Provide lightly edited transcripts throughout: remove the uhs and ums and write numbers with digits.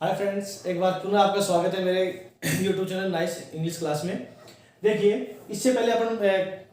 Hi friends, एक बार पुनः आपका स्वागत है मेरे YouTube channel nice English class में। देखिए, इससे पहले अपन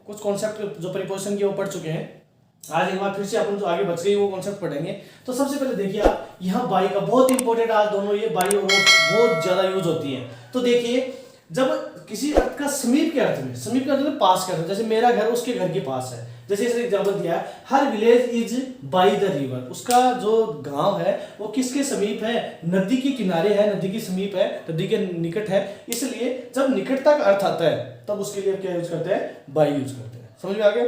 कुछ कॉन्सेप्ट जो प्रीपोजिशन के वो पढ़ चुके हैं। आज एक बार फिर से अपन जो आगे बच गई वो कॉन्सेप्ट पढ़ेंगे। तो सबसे पहले देखिए आप, यहाँ बाई का बहुत इंपॉर्टेंट, आज दोनों ये बाई और बहुत ज्यादा यूज होती है। तो देखिए, जब किसी अर्थ का समीप के अर्थ में पास के अर्थ में, जैसे मेरा घर उसके घर के पास है, जैसे इसने एग्जाम्पल दिया है, her village is by the river. उसका जो गांव है वो किसके समीप है? नदी के किनारे है, नदी के समीप है, नदी के निकट है। इसलिए जब निकटता का अर्थ आता है तब उसके लिए क्या यूज करते हैं? बाय यूज करते हैं। समझ में आ गया?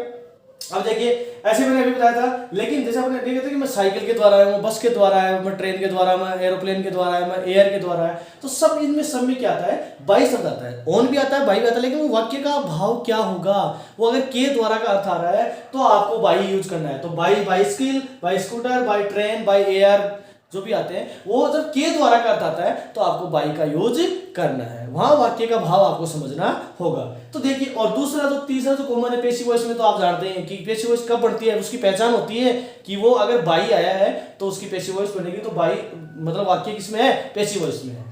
अब देखिए, ऐसे मैंने अभी बताया था, लेकिन जैसे आपने देखा था कि मैं साइकिल के द्वारा आया हूँ, बस के द्वारा आया हूँ, मैं ट्रेन के द्वारा, मैं एरोप्लेन के द्वारा आया, मैं एयर के द्वारा आया, तो सब इनमें सब में क्या आता है? बाई शब्द आता है। ऑन भी आता है, बाई भी आता है, लेकिन वो वाक्य का भाव क्या होगा? वो अगर के द्वारा का अर्थ आ रहा है तो आपको बाई यूज करना है। तो by bicycle, by scooter, by train, by air जो भी आते हैं, वो जब के द्वारा का अर्थ आता है तो आपको बाई का यूज करना है। वहां वाक्य का भाव आपको समझना होगा। तो देखिए, और दूसरा जो तीसरा जो कॉमन है पेशिव वॉइस में, तो आप जानते हैं कि पेशिव वॉइस कब बढ़ती है, उसकी पहचान होती है कि वो अगर बाई आया है तो उसकी पेशिव वॉइस बनेगी। तो बाई मतलब वाक्य किसमें है? पेशिव वॉइस में है।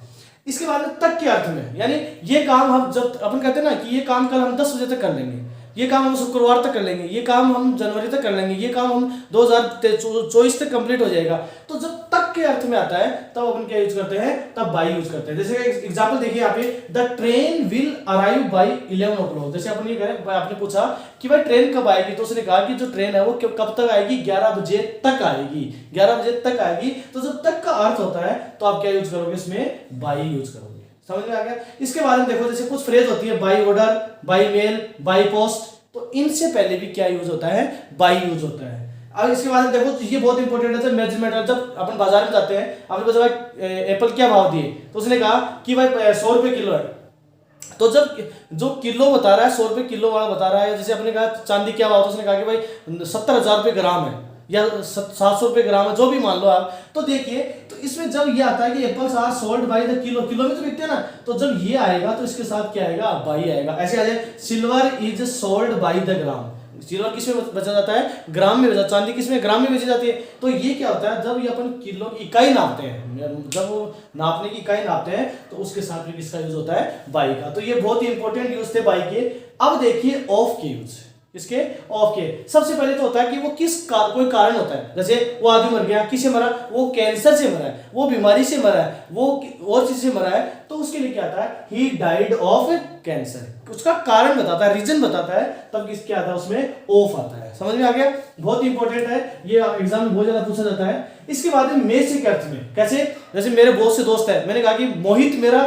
इसके बाद में तक के अर्थ में, यानी ये काम हम जब अपन कहते हैं ना कि ये काम कल हम 10 बजे तक कर लेंगे, ये काम हम शुक्रवार तक कर लेंगे, ये काम हम जनवरी तक कर लेंगे, ये काम हम 2024 तक कंप्लीट हो जाएगा, तो जब तक के अर्थ में आता है तब अपन क्या यूज करते हैं? तब बाई यूज करते हैं। जैसे एग्जांपल देखिए यहाँ पे, the train will arrive by 11 o'clock। जैसे अपन ये करें, आपने पूछा कि भाई ट्रेन कब आएगी, तो उसने कहा कि जो ट्रेन है वो कब तक आएगी? 11 बजे तक आएगी, 11 बजे तक आएगी। तो जब तक का अर्थ होता है तो आप क्या यूज करोगे? इसमें बाई यूज करोगे। समझ में आ गया? इसके बारे में देखो, जैसे कुछ फ्रेज होती है, by order, by mail, by post, तो इनसे पहले भी क्या यूज होता है? बाई यूज होता है। अब इसके बाद देखो, ये बहुत इंपॉर्टेंट है, मेजरमेंट। जब अपन बाजार में जाते हैं, आपने पूछा भाई एप्पल क्या भाव दिए, तो उसने कहा कि भाई 100 रुपए किलो है। तो जब जो किलो बता रहा है, 100 रुपए किलो वाला बता रहा है, जैसे आपने कहा चांदी क्या भाव, तो उसने कहा कि भाई 70,000 रुपए ग्राम है या 700 रुपए ग्राम है, जो भी मान लो आप। तो देखिए, तो इसमें जब ये आता है कि apples are sold by the kilo, kilo में तो बिकते हैं ना, तो जब ये आएगा तो इसके साथ क्या आएगा? बाई आएगा। ऐसे आ जाए, silver is sold by the gram. Silver किसमें बेचा जाता है? ग्राम में बेचा। चांदी किसमें? ग्राम में बेची जाती है। तो ये क्या होता है? जब ये अपन किलो की इकाई नापते हैं, जब वो नापने की इकाई नापते हैं, तो उसके साथ में किसका यूज होता है? बाई का। तो ये बहुत ही इंपॉर्टेंट यूज थे बाई के। अब देखिए ऑफ के यूज। इसके ऑफ के सबसे पहले तो होता है कि वो कोई कारण होता है, जैसे वो आदमी मर गया, किससे मरा? वो कैंसर से मरा है, वो बीमारी से मरा है, वो और चीज से मरा है, तो उसके लिए क्या आता है? He died of cancer. उसका कारण बताता है, रीजन बताता है, तब किस क्या आता है? उसमें ऑफ आता है। समझ में आ गया? बहुत इंपॉर्टेंट है, ये एग्जाम में बहुत ज्यादा पूछा जाता है। इसके बाद में मे से के अर्थ में, कैसे? जैसे मेरे बहुत से दोस्त है, मैंने कहा कि मोहित मेरा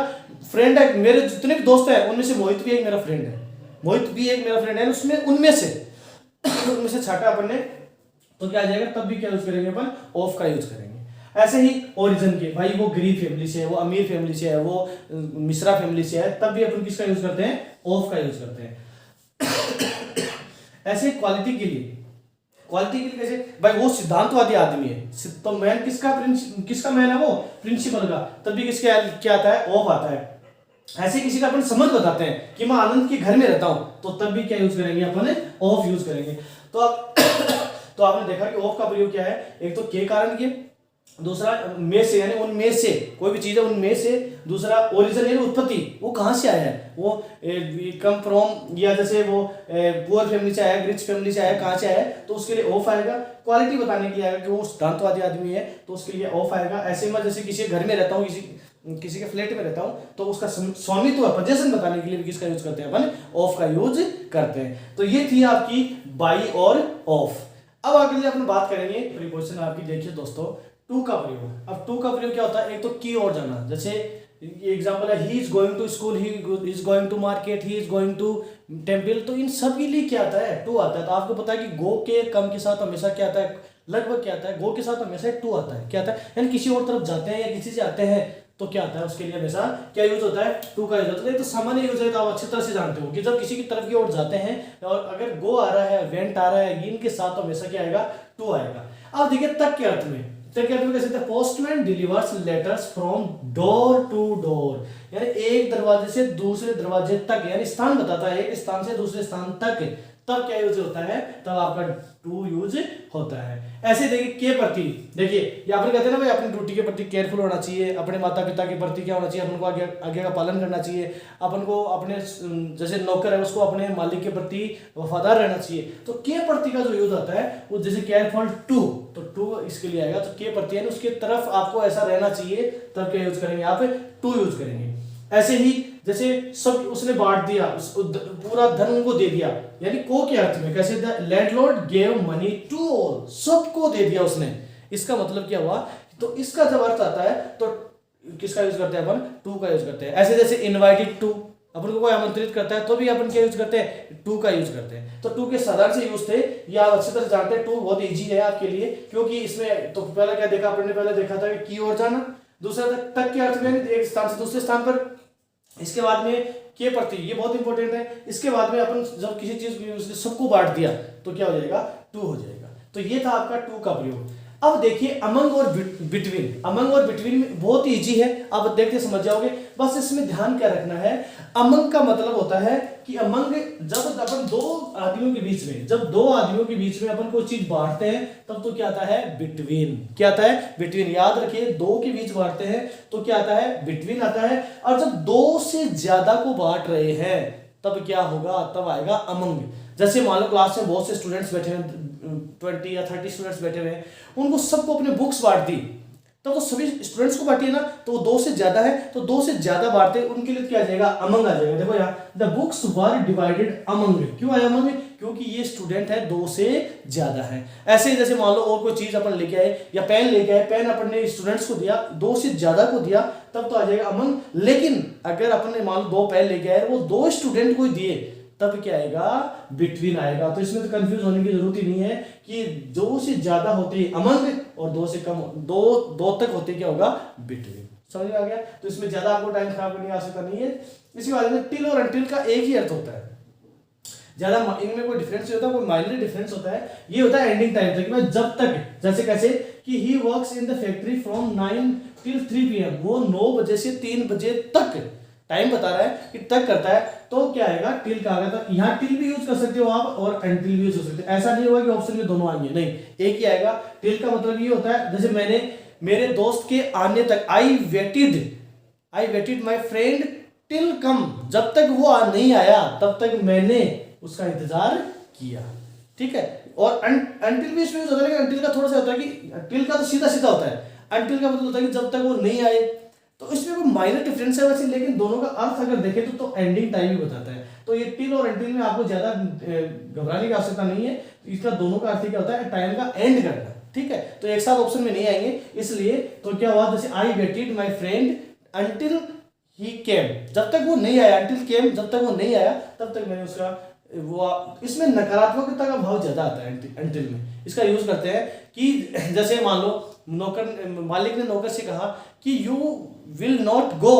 फ्रेंड है, मेरे जितने भी दोस्त है उनमें से मोहित भी एक मेरा फ्रेंड है, मोहित भी एक मेरा फ्रेंड है, उसमें उनमें से छाटा अपन ने, तो क्या आ जाएगा? तब भी क्या यूज करेंगे अपन? ऑफ का यूज करेंगे। ऐसे ही ओरिजिन के, भाई वो गरीब फैमिली से है, वो अमीर फैमिली से है, वो मिश्रा फैमिली से है, तब भी अपन किसका यूज करते हैं? ऑफ का यूज करते हैं। ऐसे क्वालिटी के लिए, कैसे? भाई वो सिद्धांतवादी आदमी है, तो मैन किसका मैन है? वो प्रिंसिपल का, तब भी किसका क्या आता है? ऑफ आता है। ऐसे किसी का अपन समझ बताते हैं कि मैं आनंद के घर में रहता हूं, तो तब भी क्या यूज करेंगे? अपन ऑफ यूज करेंगे। तो आप तो आपने देखा कि ऑफ का प्रयोग क्या है? एक तो के कारण के, दूसरा में से, यानी उनमें से कोई भी चीज है उनमें से, दूसरा ओरिजिन यानी उत्पत्ति, वो कहां से आया है, वो कम फ्रॉम, या जैसे वो पुअर फैमिली से आया, रिच फैमिली से आया, कहां से आया, तो उसके लिए ऑफ आएगा। क्वालिटी बताने के लिए आएगा कि वो सिद्धांतवादी आदमी है, तो उसके लिए ऑफ आएगा। ऐसे में जैसे किसी घर में रहता हूँ, किसी के फ्लैट में रहता हूं, तो उसका स्वामित्व, पोजीशन बताने के लिए भी किसका यूज करते हैं? अपन ऑफ का यूज करते हैं। तो ये थी आपकी बाई और ऑफ। अब आगे अपन बात करेंगे प्रीपोजिशन आपकी। देखिए दोस्तों, टू का प्रयोग। अब टू का प्रयोग क्या होता है? एक तो की ओर जाना, जैसे एग्जांपल है, he is going to school, he is going to market, he is going to temple, तो इन सब के लिए क्या आता है? टू आता है। तो आपको पता है कि गो के कम के साथ हमेशा क्या आता है? लगभग क्या आता है? गो के साथ हमेशा टू आता है। क्या आता है? यानी किसी और तरफ जाते हैं या किसी से आते हैं, तो क्या आता है? उसके लिए हमेशा क्या यूज होता है? टू का यूज होता है। तो सामान्य यूज है, तो आप अच्छी तरह से जानते हो कि जब किसी की तरफ की ओर जाते हैं और अगर गो आ रहा है, वेंट आ रहा है, इनके साथ तो हमेशा क्या आएगा? टू आएगा। अब देखिए तक के अर्थ में, तक के अर्थ में कैसे? Postman delivers letters from door to door, यानी एक दरवाजे से दूसरे दरवाजे तक, यानी स्थान बताता है, एक स्थान से दूसरे स्थान तक, तब क्या यूज होता है, तब आपका टू यूज होता है। ऐसे देखिए के प्रति, देखिए यहाँ पर कहते हैं ना भाई अपनी ड्यूटी के प्रति केयरफुल होना चाहिए, अपने माता पिता के प्रति क्या होना चाहिए, अपन को आगे का पालन करना चाहिए, अपन को अपने जैसे नौकर है उसको अपने मालिक के प्रति वफादार रहना चाहिए। तो के प्रति का जो यूज होता है वो जैसे केयरफुल टू, तो टू इसके लिए आएगा, तो के प्रति है उसके तरफ आपको ऐसा रहना चाहिए, तब क्या यूज करेंगे आप, टू यूज करेंगे। ऐसे ही जैसे सब उसने बांट दिया, पूरा धन उनको दे दिया, यानी को के अर्थ में कैसे, the landlord gave money to all, सबको दे दिया उसने। इसका मतलब क्या हुआ, तो इसका जब अर्थ आता है तो किसका यूज करते हैं अपन, टू का यूज करते हैं। ऐसे जैसे इनवाइटेड टू, अपन को कोई आमंत्रित करता है तो भी अपन क्या यूज करते हैं, टू का यूज करते हैं। तो टू के साधारण से यूज थे, या आप अच्छी तरह जानते हैं, टू बहुत इजी है आपके लिए, क्योंकि इसमें तो पहले क्या देखा अपन ने, पहले देखा था कि ओर जाना, दूसरा तक के अर्थ में एक स्थान से दूसरे स्थान पर, इसके बाद में के प्रति, ये बहुत इंपॉर्टेंट है। इसके बाद में अपन जब किसी चीज को सबको बांट दिया तो क्या हो जाएगा, टू हो जाएगा। तो ये था आपका टू का प्रयोग। अब देखिए अमंग और बिटवीन, अमंग और बिटवीन में बहुत ही इजी है, आप देखते समझ जाओगे। बस इसमें ध्यान क्या रखना है, अमंग का मतलब होता है कि अमंग जब अपन दो आदमियों के बीच में, जब दो आदमियों के बीच में अपन कोई चीज बांटते हैं तब तो क्या आता है, बिटवीन। क्या आता है, बिटवीन। याद रखिए दो के बीच बांटते हैं तो क्या आता है, बिटवीन आता है। और जब दो से ज्यादा को बांट रहे हैं तब क्या होगा, तब आएगा अमंग। जैसे मान लो क्लास में बहुत से स्टूडेंट्स बैठे हैं, 20 या 30 स्टूडेंट्स बैठे हुए हैं, उनको सबको अपने बुक्स बांट दी, तब तो सभी स्टूडेंट्स को बांटी है ना, तो दो से ज्यादा है, तो दो से ज्यादा बांटते उनके लिए क्या आ जाएगा, अमंग आ जाएगा। देखो यहाँ the books were divided among, क्यों आया अमंग, क्योंकि ये स्टूडेंट है दो से ज्यादा है। ऐसे ही जैसे मान लो और कोई चीज अपन लेके आए या पेन लेके आए, पेन अपन ने स्टूडेंट्स को दिया, दो से ज्यादा को दिया, तब तो आ जाएगा अमंग। लेकिन अगर अपन ने मान लो दो पेन लेके आए, वो दो स्टूडेंट को दिए, तब क्या आएगा, बिटवीन आएगा। तो इसमें तो कंफ्यूज होने की जरूरत ही नहीं है कि दो से ज्यादा होते अमंग और दो से कम, दो तक होते क्या होगा, बिटवीन। समझ में आ गया। तो इसमें ज्यादा आपको टाइम खराब करने की आवश्यकता नहीं है। इसी बारे में टिल और अनटिल का एक ही अर्थ होता है, ज्यादा इनमें कोई डिफरेंस नहीं होता, कोई माइनर डिफरेंस होता है। ये होता है एंडिंग टाइम तक, जब तक, जैसे कैसे कि he works in the factory from 9 till 3 PM, वो 9 बजे से 3 बजे तक टाइम बता रहा है कि तक करता है, तो क्या आएगा, टिल का आएगा। तो यहाँ टिल भी यूज कर सकते हो आप और अनटिल भी यूज कर सकते हो, ऐसा नहीं होगा कि ऑप्शन में दोनों आएंगे, नहीं, एक ही आएगा। टिल का मतलब ये होता है, जैसे मैंने मेरे दोस्त के आने तक, I waited my friend till come, जब तक वो नहीं आया तब तक मैंने उसका इंतजार किया, ठीक है। और अनटिल भी इसमें यूज होता है, लेकिन अनटिल का थोड़ा सा होता है कि टिल का तो सीधा सीधा होता है, अनटिल का मतलब होता है कि जब तक वो नहीं आए। तो इसमें कोई माइनर डिफरेंस है वैसे, लेकिन दोनों का अर्थ अगर देखें तो एंडिंग टाइम ही बताता है। तो ये टिल और अनटिल में आपको ज्यादा घबराने की आवश्यकता नहीं है, इसका दोनों का अर्थ क्या होता है, टाइम का एंड करना, ठीक है। तो एक साथ ऑप्शन में नहीं आएंगे, इसलिए तो क्या हुआ, जैसे I waited my friend until he came, जब तक वो नहीं आया, अंटिल केम, जब तक वो नहीं आया तब तक मैंने उसका वो, इसमें नकारात्मकता का भाव ज्यादा आता है अंटिल में। इसका यूज करते हैं कि जैसे मान लो मालिक ने नौकर से कहा कि you will not go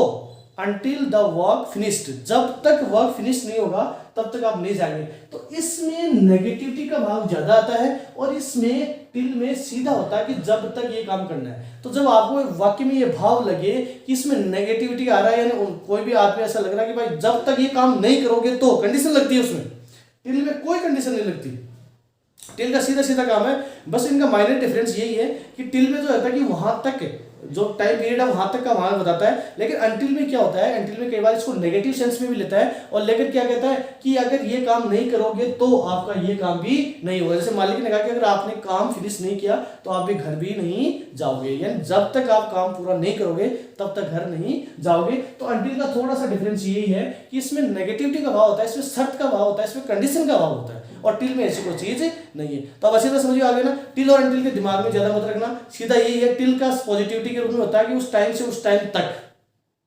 until the work finished, जब तक वर्क फिनिश नहीं होगा तब तक आप नहीं जाएंगे। तो इसमें नेगेटिविटी का भाव ज्यादा आता है और इसमें टिल में सीधा होता है कि जब तक ये काम करना है। तो जब आपको वाकई में ये भाव लगे कि इसमें नेगेटिविटी आ रहा है, यानी कोई भी आदमी ऐसा लग रहा है कि भाई जब तक ये काम नहीं करोगे, तो कंडीशन लगती है उसमें। टिल में कोई कंडीशन नहीं लगती, टिल का सीधा सीधा काम है। बस इनका माइनर डिफरेंस यही है कि टिल में जो होता है कि वहां तक जो टाइम पीरियड है वहां तक का वहां बताता है, लेकिन अंटिल में क्या होता है, अंटिल में कई बार इसको नेगेटिव सेंस में भी लेता है और लेकर क्या कहता है कि अगर ये काम नहीं करोगे तो आपका ये काम भी नहीं होगा। जैसे मालिक ने कहा कि अगर आपने काम फिनिश नहीं किया तो आप भी घर भी नहीं जाओगे, यानी जब तक आप काम पूरा नहीं करोगे तब तक घर नहीं जाओगे। तो अंटिल का थोड़ा सा डिफरेंस यही है कि इसमें नेगेटिविटी का भाव होता है, इसमें शर्त का भाव होता है, इसमें कंडीशन का भाव होता है, और टिल में ऐसी कोई चीज नहीं है। तो अब अच्छी तरह समझिए आगे ना, टिल और अनटिल के दिमाग में ज्यादा मत रखना, सीधा यही है। टिल का पॉजिटिविटी के रूप में होता है कि उस टाइम से उस टाइम तक,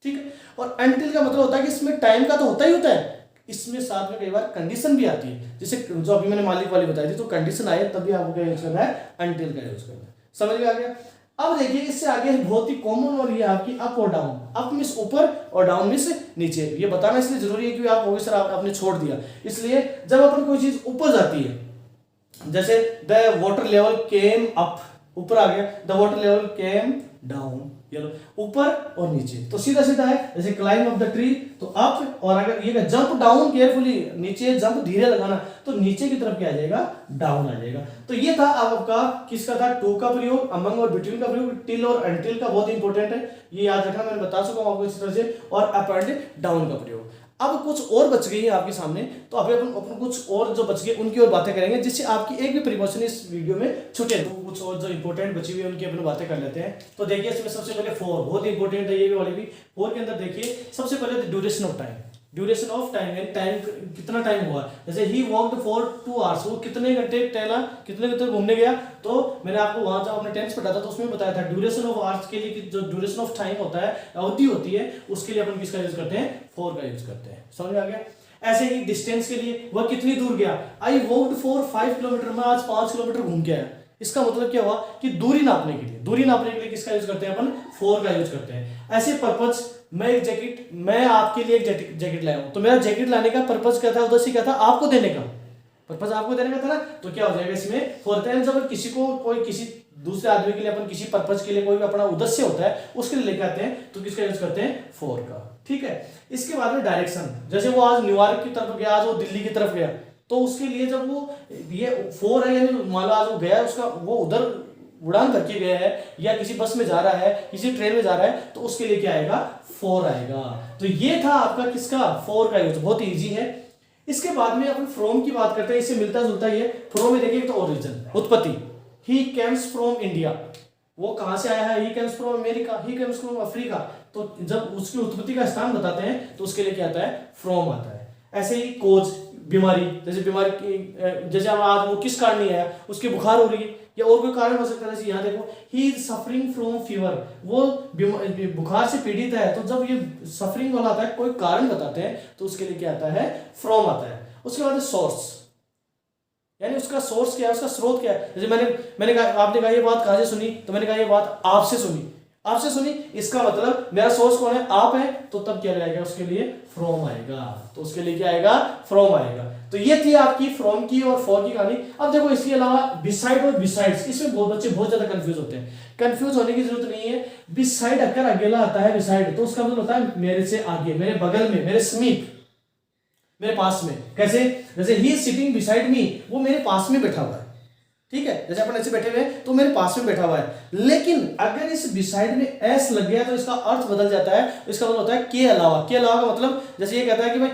ठीक है, और अनटिल का मतलब होता है कि इसमें टाइम का तो होता ही होता है, इसमें साथ में कई बार कंडीशन भी आती है, जैसे जो अभी मैंने मालिक वाली बताई थी, तो कंडीशन आए तभी आपको क्या यूज करना है, अनटिल का यूज करना है। समझ में आ गया। अब देखिए इससे आगे बहुत ही कॉमन और ये आपकी अप और डाउन, अप मींस ऊपर और डाउन मींस नीचे। ये बताना इसलिए जरूरी है क्योंकि आप होगे सर आपने छोड़ दिया, इसलिए जब अपन कोई चीज ऊपर जाती है, जैसे the water level came up, ऊपर आ गया, the water level came down, ये लो ऊपर और नीचे, तो सीधा सीधा है। जैसे क्लाइंब अप द ट्री तो अप, और अगर ये जंप डाउन केयरफुली, नीचे जंप धीरे लगाना तो नीचे की तरफ क्या आ जाएगा, डाउन आ जाएगा। तो ये था आपका किसका था, टू का प्रयोग, अमंग और बिटवीन का प्रयोग, टिल और अंटिल का बहुत इंपॉर्टेंट है, ये याद रखना, मैंने बता चुका हूं आपको इस तरह से, और अप एंड डाउन का प्रयोग। अब कुछ और बच गई है आपके सामने, तो अभी अपन कुछ और जो बच गए उनकी और बातें करेंगे, जिससे आपकी एक भी प्रिपरेशन इस वीडियो में छूटे। तो कुछ और जो इंपॉर्टेंट बची हुई है उनकी अपन बातें कर लेते हैं। तो देखिए इसमें सबसे पहले 4 बहुत इंपॉर्टेंट है, ये भी वाली भी 4 के अंदर देखिए सबसे पहले duration of time, duration of time यानी टाइम कितना टाइम हुआ। जैसे ही वॉकड फॉर 2 आवर्स, वो कितने घंटे टहला, कितने घंटे घूमने गया। तो मैंने आपको वहां जब अपने टेंस पढ़ा था तो उसमें बताया था ड्यूरेशन ऑफ आवर्स के लिए जो ड्यूरेशन ऑफ टाइम होता है, अवधि होती है, उसके लिए अपन किसका यूज करते हैं, 4 का यूज करते हैं। समझ में आ गया। ऐसे ही डिस्टेंस के लिए वह कितनी दूर गया, आई वॉकड फॉर 5 किलोमीटर, मैं आज 5 किलोमीटर घूम के आया। इसका मतलब क्या हुआ कि दूरी नापने के लिए, दूरी नापने के लिए किसका यूज करते हैं अपन, 4 का यूज करते हैं। ऐसे पर्पज, मैं एक जैकेट, मैं आपके लिए एक जैकेट लाया हूं, तो मेरा जैकेट लाने का पर्पज क्या था, उद्देश्य क्या था, आपको देने का, पर्पज आपको देने का था ना। तो क्या हो जाएगा इसमें, फॉर टाइम जब किसी को कोई किसी दूसरे आदमी के लिए अपन किसी पर्पज के लिए कोई भी अपना उद्देश्य होता है उसके लिए लेके आते हैं, तो किसका यूज करते हैं, 4 का। ठीक है। इसके बाद में डायरेक्शन, जैसे वो आज न्यूयॉर्क की तरफ गया, आज वो दिल्ली की तरफ गया, तो उसके लिए जब वो ये 4 है, यानी मान लो आज वो गया, उसका वो उधर उड़ान करके गया है, या किसी बस में जा रहा है, किसी ट्रेन में जा रहा है, तो उसके लिए क्या आएगा, 4 आएगा। तो ये था आपका किसका, 4 का यूज, बहुत इजी है। इसके बाद में अपन फ्रॉम की बात करते हैं, इससे मिलता जुलता ही है। फ्रॉम में देखिए तो ओरिजिन, उत्पत्ति, ही केम्स फ्रॉम इंडिया, वो कहां से आया है, he comes from America, he comes from Africa. तो जब उसकी उत्पत्ति का स्थान बताते हैं तो उसके लिए क्या आता है, फ्रॉम आता है। ऐसे ही कोज, बीमारी, जैसे बीमारी की, जैसे अब आज वो किस कारण नहीं आया, उसकी बुखार हो रही है या और कोई कारण हो सकता है। जैसे यहाँ देखो, he is suffering from fever, वो बुखार से पीड़ित है। तो जब ये सफरिंग वाला आता है, कोई कारण बताते हैं, तो उसके लिए क्या आता है, फ्रॉम आता है। उसके बाद सोर्स, यानी उसका सोर्स क्या है, उसका स्रोत क्या है। जैसे मैंने कहा, आपने कहा ये बात कहां से सुनी, तो मैंने कहा ये बात आपसे सुनी, आपसे सुनी, इसका मतलब मेरा सोर्स कौन है, आप है, तो तब क्या आएगा, उसके लिए फ्रॉम आएगा। तो उसके लिए क्या आएगा, फ्रॉम आएगा। तो ये थी आपकी फ्रॉम की और फॉर की कहानी। अब देखो इसके अलावा बिसाइड और बिसाइड्स, इसमें बहुत बच्चे बहुत ज्यादा कंफ्यूज होते हैं। कंफ्यूज होने की जरूरत नहीं है। बिसाइड अगर अकेला आता है बिसाइड, तो उसका मतलब होता है मेरे से आगे, मेरे बगल में, मेरे समीप, मेरे पास में। कैसे, जैसे he is sitting beside me, वो मेरे पास में बैठा हुआ है। ठीक है, जैसे अपन ऐसे बैठे हुए हैं तो मेरे पास में बैठा हुआ है। लेकिन अगर इस बिसाइड में एस लग गया तो इसका अर्थ बदल जाता है। इसका मतलब होता है के अलावा। के अलावा का मतलब जैसे ये कहता है कि भाई,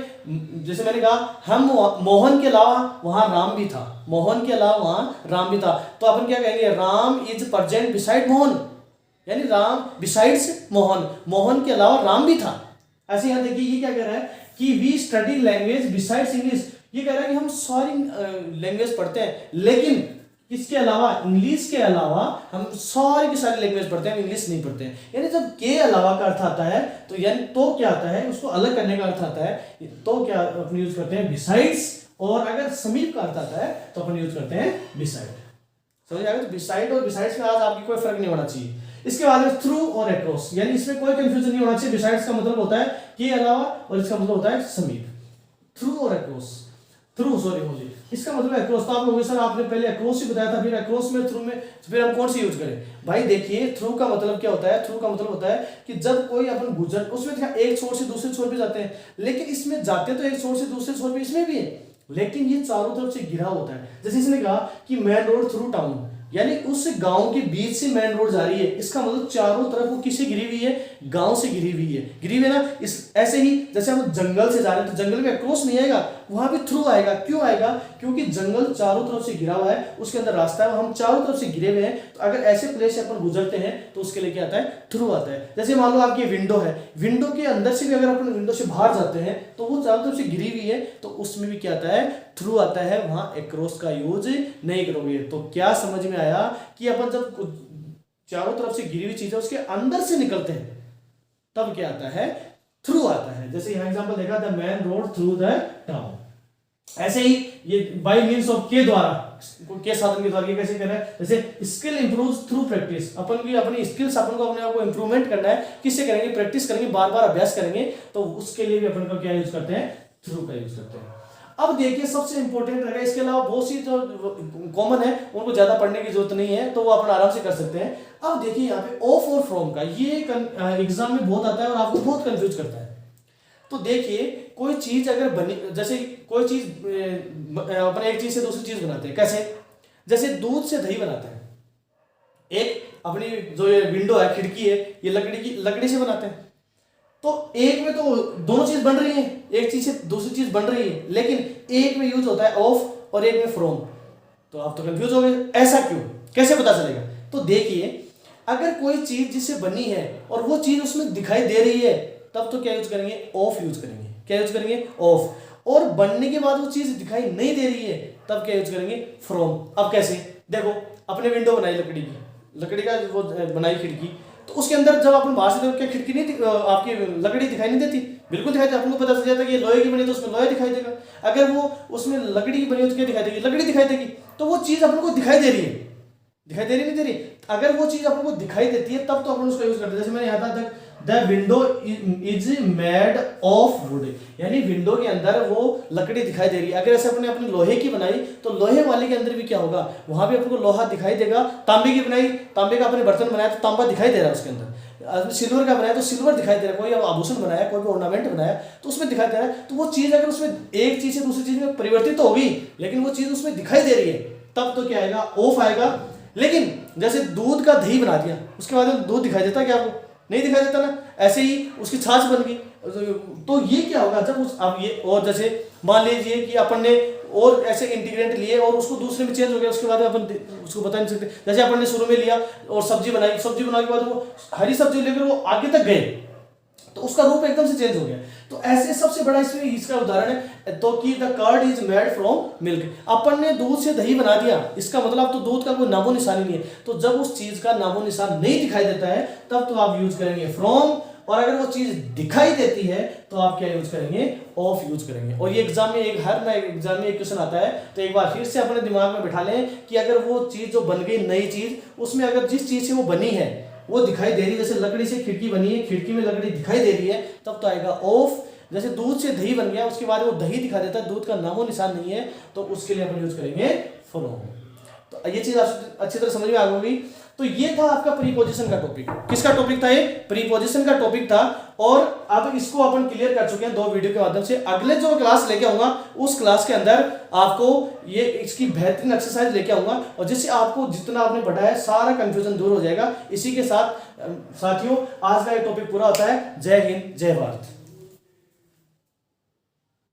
जैसे मैंने कहा हम मोहन के अलावा वहां राम भी था, मोहन के अलावा वहां राम भी था, तो अपन क्या कहेंगे, Ram is present beside Mohan, यानी राम बिसाइड्स मोहन, मोहन के अलावा राम भी था। ऐसे यहां देखिए ये क्या कह रहा है कि we study language besides English. ये कह रहा है कि हम सारी लैंग्वेज पढ़ते हैं, लेकिन इसके अलावा, इंग्लिश के अलावा हम सारी की सारी लैंग्वेज पढ़ते हैं, हम इंग्लिश नहीं पढ़ते हैं। यानी जब के अलावा का अर्थ आता है तो यानी तो क्या आता है, उसको अलग करने का अर्थ आता है, तो क्या अपन यूज करते हैं, बिसाइड्स। और अगर समीप का अर्थ आता है तो अपन यूज करते हैं बिसाइड। समझ आएगा। तो बिसाइड और बिसाइड्स में आज आपकी कोई फर्क नहीं होना चाहिए। इसके बाद में थ्रू और अक्रॉस, यानी इसमें कोई कंफ्यूजन नहीं होना चाहिए। बिसाइड्स का मतलब होता है के अलावा और इसका मतलब होता है समीप। थ्रू और अक्रॉस, थ्रू सॉरी मुझे इसका मतलब है अक्रॉस। तो आप लोगों सर आपने पहले अक्रॉस ही बताया था, फिर अक्रॉस में थ्रू में फिर हम कौन सी यूज करें। भाई देखिए थ्रू का मतलब क्या होता है, थ्रू का मतलब होता है कि जब कोई अपन गुजर, उसमें एक छोर से दूसरे छोर पे जाते हैं, लेकिन इसमें जाते तो एक छोर से दूसरे छोर पे इसमें भी है, लेकिन ये चारों तरफ से घिरा होता है। जैसे इसने कहा कि मेन रोड थ्रू टाउन, यानी उस गांव के बीच से मेन रोड जा रही है। इसका मतलब चारों तरफ वो किससे घिरी हुई है, गांव से घिरी हुई है, घिरी हुई है ना। इस ऐसे ही जैसे हम जंगल से जा रहे हैं तो जंगल में अक्रॉस नहीं आएगा, वहां भी थ्रू आएगा। क्यों आएगा, क्योंकि जंगल चारों तरफ से घिरा हुआ है, उसके अंदर रास्ता है, हम चारों तरफ से घिरे हुए हैं। तो अगर ऐसे प्लेस से अपन गुजरते हैं तो उसके लिए क्या आता है, थ्रू आता है। जैसे मान लो आपकी विंडो है, विंडो के अंदर से भी अगर अपन विंडो से बाहर जाते हैं तो वो चारों तरफ से घिरी हुई है, तो उसमें भी क्या आता है, थ्रू आता है। वहां अक्रॉस का यूज नहीं करोगे। तो क्या समझ में आया कि अपन जब चारों तरफ से घिरी हुई चीजें उसके अंदर से निकलते हैं तब क्या आता है, थ्रू आता है। जैसे यहां एग्जांपल देखा, the main road through the town. ऐसे ही ये बाय मींस ऑफ के द्वारा, के साधन के द्वारा, ये कैसे करना है, जैसे स्किल इंप्रूव्स थ्रू प्रैक्टिस। अपन की अपनी स्किल्स, अपन को अपने आप को इंप्रूवमेंट करना है, किससे करेंगे, प्रैक्टिस करेंगे, बार बार अभ्यास करेंगे, तो उसके लिए भी अपन को क्या यूज करते हैं, थ्रू का यूज करते हैं। अब देखिए सबसे इंपॉर्टेंट रहेगा, इसके अलावा बहुत सी जो कॉमन है उनको ज्यादा पढ़ने की जरूरत नहीं है, तो वो अपन आराम से कर सकते हैं। अब देखिए यहाँ पे ऑफ और फ्रॉम का ये एग्जाम में बहुत आता है और आपको बहुत कंफ्यूज करता है। तो देखिए कोई चीज अगर बनी, जैसे कोई चीज अपने एक चीज से दूसरी चीज बनाते हैं, कैसे? जैसे दूध से दही बनाते हैं। एक अपनी जो ये विंडो है, खिड़की है, ये लकड़ी से बनाते हैं। तो एक में तो दोनों चीज बन रही है, एक चीज से दूसरी चीज बन रही है, लेकिन एक में यूज होता है ऑफ और एक में फ्रॉम। तो आप तो कंफ्यूज हो गए, ऐसा क्यों, कैसे पता चलेगा? तो देखिए अगर कोई चीज जिससे बनी है और वो चीज उसमें दिखाई दे रही है, तब तो क्या यूज करेंगे? ऑफ यूज करेंगे। क्या यूज करेंगे? ऑफ। और बनने के बाद वो चीज दिखाई नहीं दे रही है, तब क्या यूज करेंगे? फ्रॉम। अब कैसे? देखो अपने विंडो बनाई लकड़ी का वो बनाई खिड़की, तो उसके अंदर जब अपन बाहर से देखो, क्या खिड़की नहीं आपकी लकड़ी दिखाई नहीं देती? बिल्कुल दिखाई देती। अपन को पता चल जाता है कि ये लोहे की बनी तो उसमें लोहा दिखाई देगा। अगर वो उसमें लकड़ी की बनी हो तो क्या दिखाई देगी? लकड़ी दिखाई देगी। तो वो चीज अपन को दिखाई दे रही है, दिखाई दे रही नहीं दे रही? अगर वो चीज अपन को दिखाई देती है तब तो अपन उसका यूज करते हैं। जैसे मैंने यहाँ था the window is made of would, यानी विंडो के अंदर वो लकड़ी दिखाई दे रही है। अगर ऐसे अपने लोहे की बनाई तो लोहे वाले के अंदर भी क्या होगा? वहां भी अपन को लोहा दिखाई देगा। तांबे की बनाई, तांबे का अपने बर्तन बनाया तो तांबा दिखाई दे रहा है उसके अंदर। सिल्वर का बनाया तो सिल्वर दिखाई दे रहा है। कोई आभूषण बनाया, कोई भी ऑर्नामेंट बनाया तो उसमें दिखाई दे रहा है। तो वो चीज अगर उसमें एक चीज से दूसरी चीज में परिवर्तित तो होगी, लेकिन वो चीज उसमें दिखाई दे रही है, तब तो क्या आएगा? ऑफ आएगा। लेकिन जैसे दूध का दही बना दिया, उसके बाद दूध दिखाई देता क्या आपको? नहीं दिखाई देता ना। ऐसे ही उसकी छाछ बन गई, तो ये क्या होगा? जब उस अब ये, और जैसे मान लीजिए कि अपन ने और ऐसे इंटीग्रेंट लिए और उसको दूसरे में चेंज हो गया, उसके बाद अपन उसको बता नहीं सकते। जैसे अपन ने शुरू में लिया और सब्जी बनाई, सब्जी बनाने के बाद वो हरी सब्जी लेकर वो आगे तक गए, तो उसका रूप एकदम से चेंज हो गया। तो ऐसे सबसे बड़ा इसमें इसका उदाहरण है, तो कि the curd is made from milk. अपन ने दूध से दही बना दिया, इसका मतलब तो दूध का कोई नामो निशान नहीं है। तो जब उस चीज का नामो निशान नहीं दिखाई देता है, तब तो आप यूज करेंगे फ्रॉम। और अगर वो चीज दिखाई देती है तो आप क्या यूज करेंगे? ऑफ यूज करेंगे। और ये एग्जाम में हर एग्जाम में एक क्वेश्चन आता है, तो एक बार फिर से अपने दिमाग में बिठा लें कि अगर वो चीज जो बन गई नई चीज, उसमें अगर जिस चीज से वो बनी है वो दिखाई दे रही है, जैसे लकड़ी से खिड़की बनी है, खिड़की में लकड़ी दिखाई दे रही है, तब तो आएगा ऑफ। जैसे दूध से दही बन गया, उसके बाद वो दही दिखा देता है, दूध का नामो निशान नहीं है, तो उसके लिए अपन यूज करेंगे फ्रॉम। तो ये चीज अच्छी तरह समझ में आ गई। तो ये था आपका प्रीपोजिशन का टॉपिक। किसका टॉपिक था ये? प्रीपोजिशन का टॉपिक था। और अब इसको अपन क्लियर कर चुके हैं 2 वीडियो के माध्यम से। अगले जो क्लास लेके आऊंगा, उस क्लास के अंदर आपको ये इसकी बेहतरीन एक्सरसाइज लेके आऊंगा, और जिससे आपको जितना आपने पढ़ा है सारा कंफ्यूजन दूर हो जाएगा। इसी के साथ साथियों आज का ये टॉपिक पूरा होता है। जय हिंद, जय भारत।